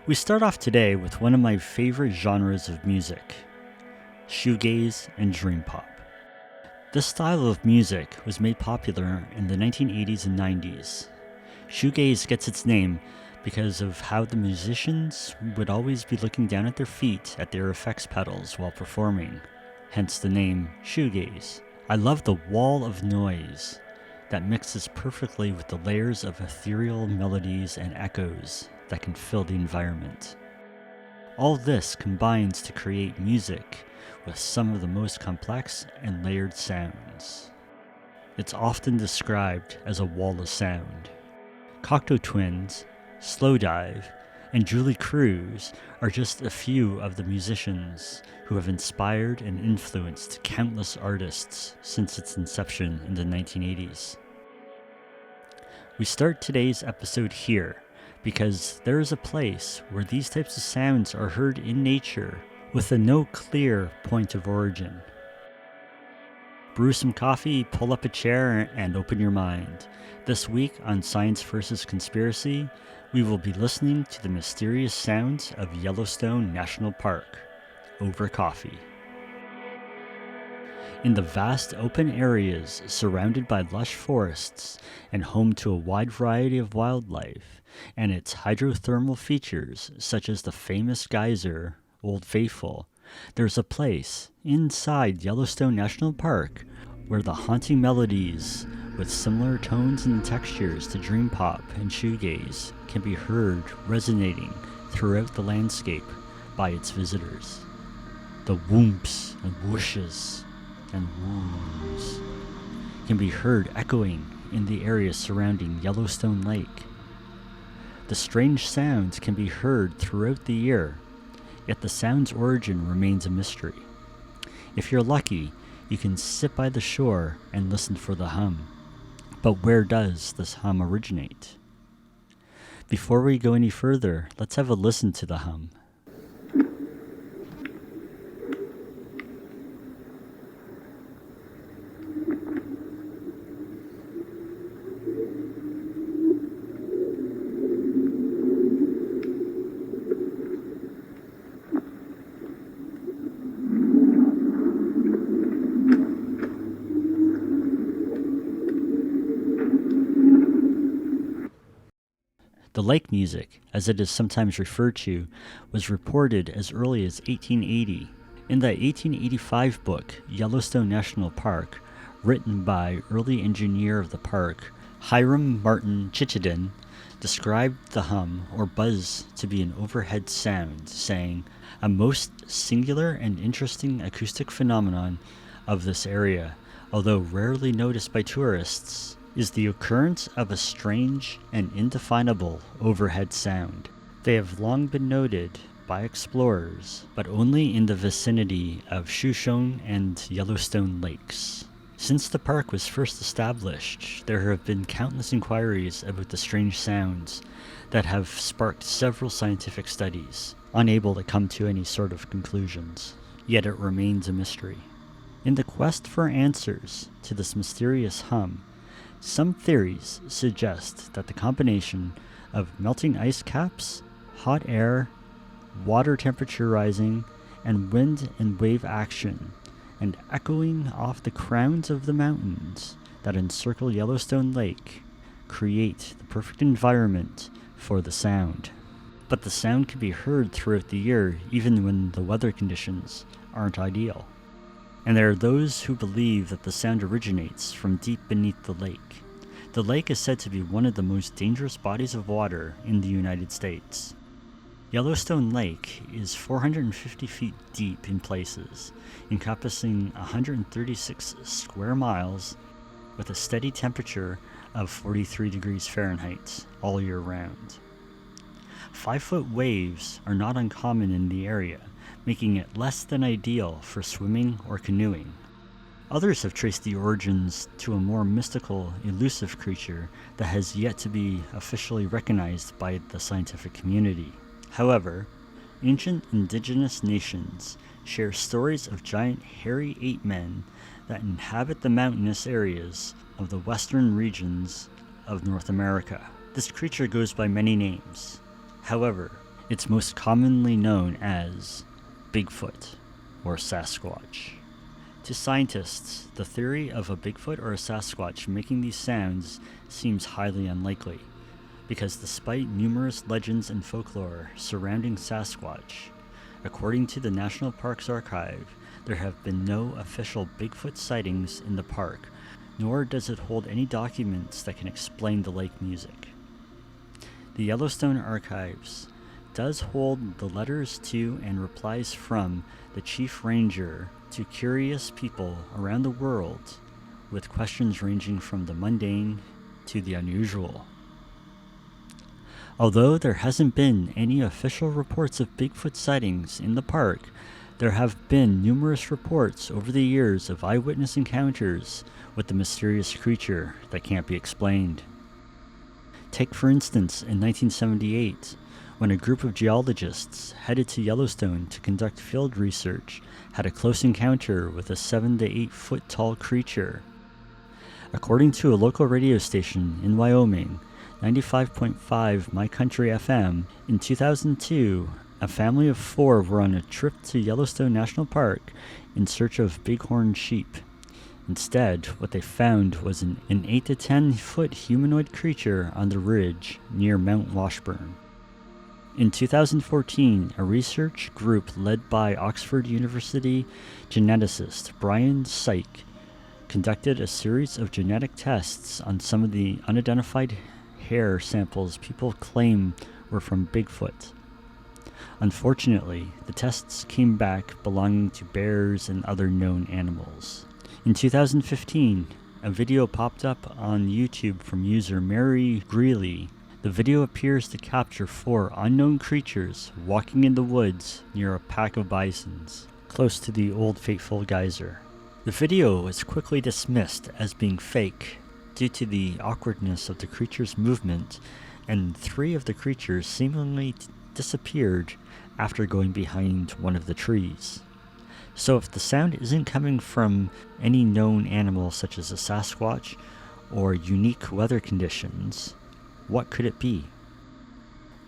We start off today with one of my favorite genres of music, shoegaze and dream pop. This style of music was made popular in the 1980s and 90s. Shoegaze gets its name because of how the musicians would always be looking down at their feet at their effects pedals while performing, hence the name shoegaze. I love the wall of noise that mixes perfectly with the layers of ethereal melodies and echoes that can fill the environment. All this combines to create music with some of the most complex and layered sounds. It's often described as a wall of sound. Cocteau Twins, Slowdive, and Julie Cruz are just a few of the musicians who have inspired and influenced countless artists since its inception in the 1980s. We start today's episode here because there is a place where these types of sounds are heard in nature with no clear point of origin. Brew some coffee, pull up a chair, and open your mind. This week on Science vs. Conspiracy, we will be listening to the mysterious sounds of Yellowstone National Park over coffee. In the vast open areas surrounded by lush forests and home to a wide variety of wildlife, and its hydrothermal features such as the famous geyser, Old Faithful, there's a place inside Yellowstone National Park where the haunting melodies with similar tones and textures to dream pop and shoegaze can be heard resonating throughout the landscape by its visitors. The whomps and whooshes and woos can be heard echoing in the area surrounding Yellowstone Lake. The strange sounds can be heard throughout the year, yet the sound's origin remains a mystery. If you're lucky, you can sit by the shore and listen for the hum. But where does this hum originate? Before we go any further, let's have a listen to the hum. The lake music, as it is sometimes referred to, was reported as early as 1880. In the 1885 book, Yellowstone National Park, written by early engineer of the park, Hiram Martin Chittenden, described the hum or buzz to be an overhead sound, saying, "A most singular and interesting acoustic phenomenon of this area, although rarely noticed by tourists, is the occurrence of a strange and indefinable overhead sound. They have long been noted by explorers, but only in the vicinity of Shoshone and Yellowstone Lakes. Since the park was first established, there have been countless inquiries about the strange sounds that have sparked several scientific studies, unable to come to any sort of conclusions. Yet it remains a mystery. In the quest for answers to this mysterious hum, some theories suggest that the combination of melting ice caps, hot air, water temperature rising, and wind and wave action, and echoing off the crowns of the mountains that encircle Yellowstone Lake, create the perfect environment for the sound. But the sound can be heard throughout the year even when the weather conditions aren't ideal. And there are those who believe that the sound originates from deep beneath the lake. The lake is said to be one of the most dangerous bodies of water in the United States. Yellowstone Lake is 450 feet deep in places, encompassing 136 square miles with a steady temperature of 43 degrees Fahrenheit all year round. 5-foot waves are not uncommon in the area, making it less than ideal for swimming or canoeing. Others have traced the origins to a more mystical, elusive creature that has yet to be officially recognized by the scientific community. However, ancient indigenous nations share stories of giant hairy ape men that inhabit the mountainous areas of the western regions of North America. This creature goes by many names. However, It's most commonly known as Bigfoot or Sasquatch. To scientists, the theory of a Bigfoot or a Sasquatch making these sounds seems highly unlikely, because despite numerous legends and folklore surrounding Sasquatch, according to the National Park's archive, there have been no official Bigfoot sightings in the park, nor does it hold any documents that can explain the lake music. The Yellowstone Archives does hold the letters to and replies from the Chief Ranger to curious people around the world, with questions ranging from the mundane to the unusual. Although there hasn't been any official reports of Bigfoot sightings in the park, there have been numerous reports over the years of eyewitness encounters with the mysterious creature that can't be explained. Take, for instance, in 1978, when a group of geologists headed to Yellowstone to conduct field research had a close encounter with a 7 to 8 foot tall creature. According to a local radio station in Wyoming, 95.5 My Country FM, in 2002, a family of 4 were on a trip to Yellowstone National Park in search of bighorn sheep. Instead, what they found was an 8 to 10 foot humanoid creature on the ridge near Mount Washburn. In 2014, a research group led by Oxford University geneticist Brian Syke conducted a series of genetic tests on some of the unidentified hair samples people claim were from Bigfoot. Unfortunately, the tests came back belonging to bears and other known animals. In 2015, a video popped up on YouTube from user Mary Greeley. The video appears to capture 4 unknown creatures walking in the woods near a pack of bisons, close to the Old Faithful geyser. The video was quickly dismissed as being fake due to the awkwardness of the creature's movement, and 3 of the creatures seemingly disappeared after going behind one of the trees. So if the sound isn't coming from any known animal such as a Sasquatch or unique weather conditions, what could it be?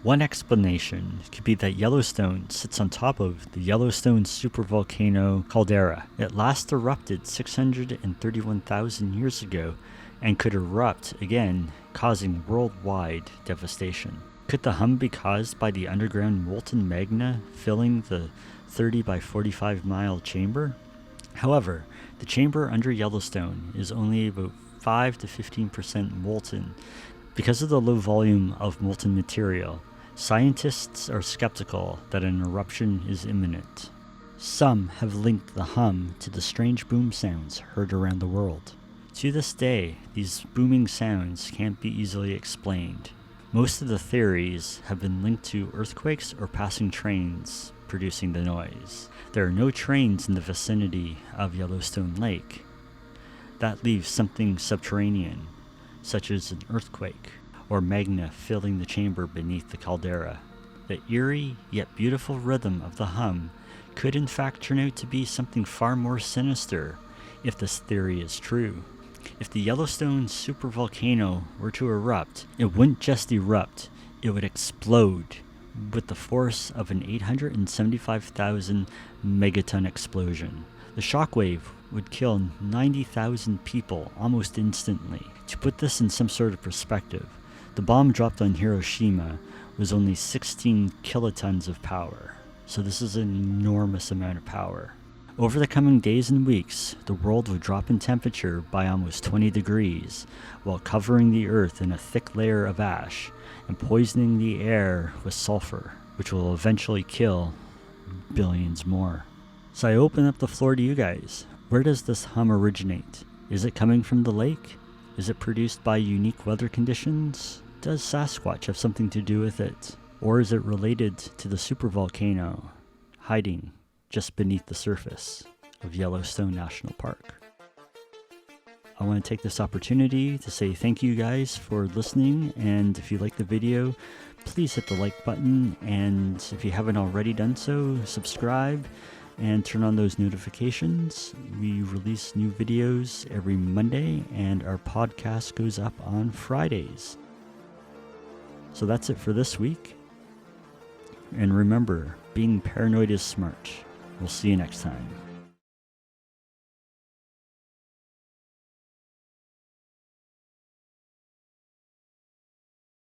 One explanation could be that Yellowstone sits on top of the Yellowstone supervolcano caldera. It last erupted 631,000 years ago and could erupt again, causing worldwide devastation. Could the hum be caused by the underground molten magma filling the 30 by 45 mile chamber? However, the chamber under Yellowstone is only about 5 to 15% molten. Because of the low volume of molten material, scientists are skeptical that an eruption is imminent. Some have linked the hum to the strange boom sounds heard around the world. To this day, these booming sounds can't be easily explained. Most of the theories have been linked to earthquakes or passing trains producing the noise. There are no trains in the vicinity of Yellowstone Lake. That leaves something subterranean, such as an earthquake or magma filling the chamber beneath the caldera. The eerie yet beautiful rhythm of the hum could in fact turn out to be something far more sinister if this theory is true. If the Yellowstone supervolcano were to erupt, it wouldn't just erupt, it would explode with the force of an 875,000 megaton explosion. The shockwave would kill 90,000 people almost instantly. To put this in some sort of perspective, the bomb dropped on Hiroshima was only 16 kilotons of power. So this is an enormous amount of power. Over the coming days and weeks, the world would drop in temperature by almost 20 degrees, while covering the earth in a thick layer of ash and poisoning the air with sulfur, which will eventually kill billions more. So I open up the floor to you guys. Where does this hum originate? Is it coming from the lake? Is it produced by unique weather conditions? Does Sasquatch have something to do with it? Or is it related to the supervolcano hiding just beneath the surface of Yellowstone National Park? I want to take this opportunity to say thank you guys for listening, and if you like the video, please hit the like button, and if you haven't already done so, subscribe and turn on those notifications. We release new videos every Monday, and our podcast goes up on Fridays. So that's it for this week. And remember, being paranoid is smart. We'll see you next time.